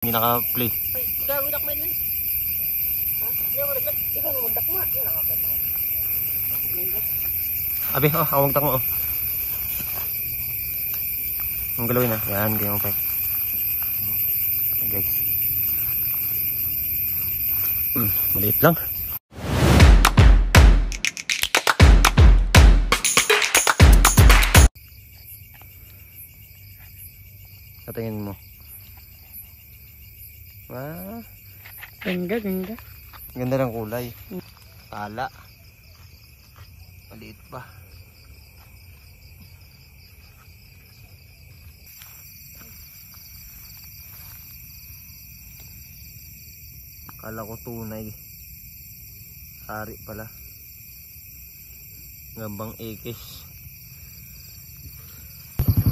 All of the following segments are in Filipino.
Hindi naka-play. Ay, gago dakma din. Ha? Hindi mo nagdak. Ikaw mo magdakma. Yan ako na. Abi, awag tak mo. Ang galawin na. Yan, ganyan mo pa. Guys. Maliit lang. Katingin mo. Wah. Ganda, ganda. Ganda ng kulay. Pala. Maliit pa. Kala ko tunay. Hari pala. Gambang ekis.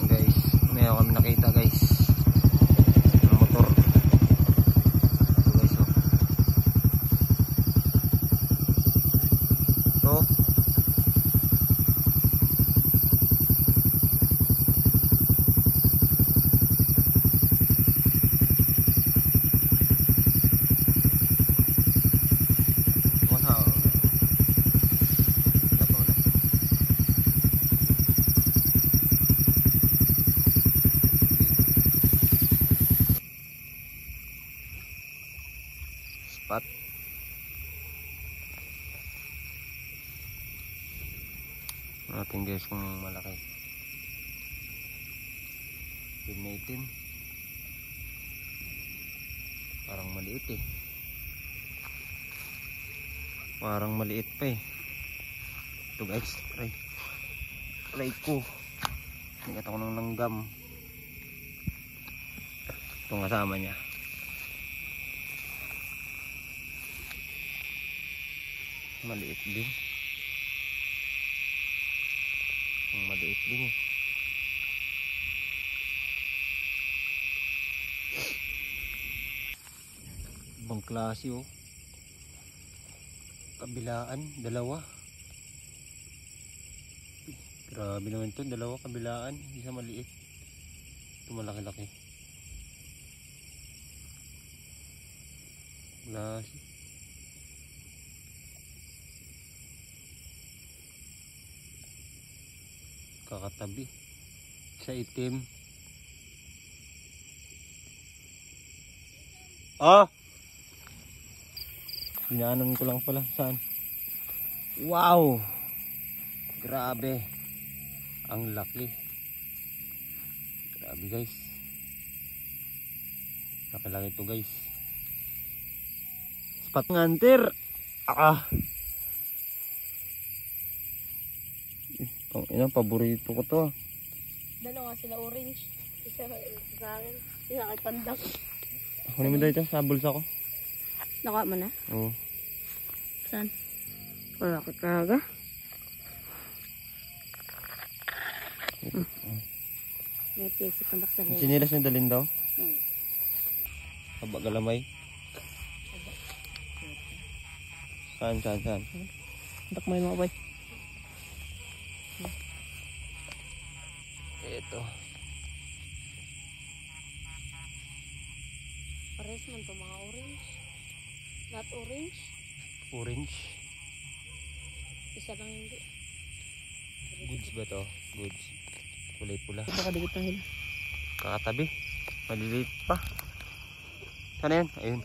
Guys, may kami nakita guys. Ang motor. Ito guys oh. Ito. Spot. Natin guys kung malaki. Pin na itim. Parang maliit eh. Parang maliit pa eh. Ito guys. Try ko. Nigat ako ng langgam. Itong kasama niya. Maliit din. Ang maliit din eh. Ibang klase oh. Kabilaan, dalawa. Grabe naman ito, dalawa kabilaan. Isa maliit. Ito malaki-laki. Klase. Kakatabi sa itim. Dinaanan ko lang pala saan. Wow, grabe ang laki. Grabe guys, laki-laki ito guys. Spot ngantir. Ang ina, paborito ko to. Dalawa sila orange. Isa sa akin. Isa kay Pandak. Kunin mo dito sa bulsa ko. Nakuha mo na? Oo. Saan? Wala ko talaga. May piyesa Pandak sa loob. Sinilas na dalhin daw? Haba galamay. Saan? Dakmay mo boy. Ito. Pares man to mga orange. Not orange. Orange. Isa lang hindi. Goods ba to? Goods. Kulay pula. Ito kadikit ng hila. Kakatabi. Maliliit pa. Sana yan? Ayun.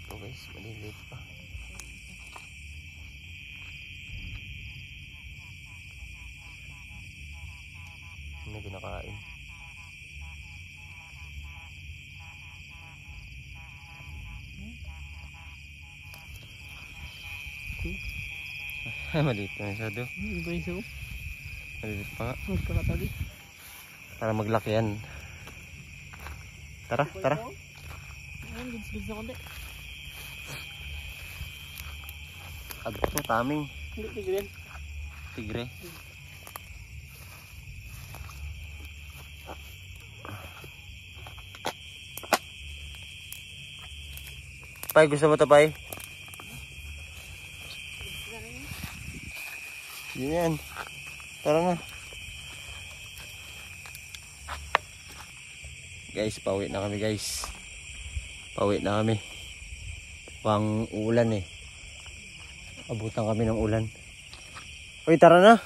Ito guys, maliliit pa. Ano kinakain? Maliit na isa do. Iba yung suko. Maliit pa nga. Magkakatabi. Para maglaki yan. Tara. Ayan, gids na konti. Agos mo, taming. Hindi, tigre. Tigre. Pai, gusto mo ito, Pai? Yan. Tara na. Guys, pauwi na kami guys. Pauwi na kami. Pang ulan eh. Abutan kami ng ulan. Uy, tara na.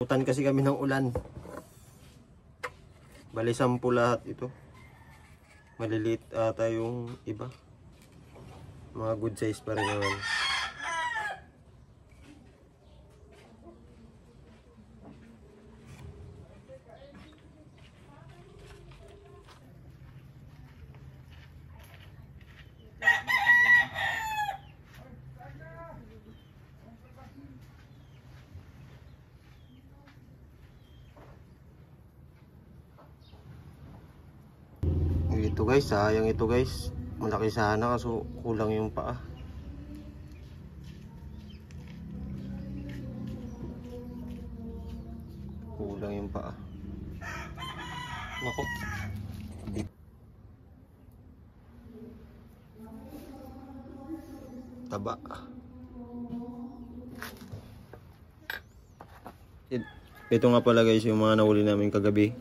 Abutan kasi kami ng ulan. Bali 10 lahat ito. Maliliit ata yung iba. Mga good size pa rin naman. Ito guys, sayang ito guys. Malaki sana kaso kulang yung paa. Kulang yung paa. Nako. Taba. Ito nga pala guys yung mga nahuli namin kagabi.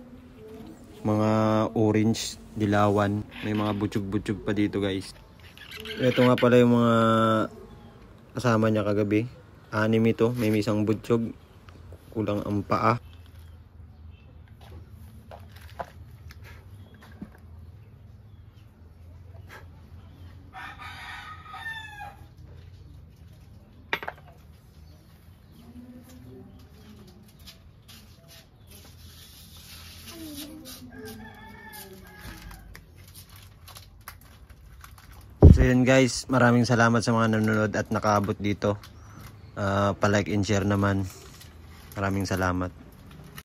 Mga orange, dilawan. May mga butsyog-butsyog pa dito guys. Ito nga pala yung mga kasama niya kagabi. 6 ito. May isang butsyog. Kulang ang paa. So yun guys, maraming salamat sa mga nanonood at nakaabot dito. Pa-like and share naman. Maraming salamat.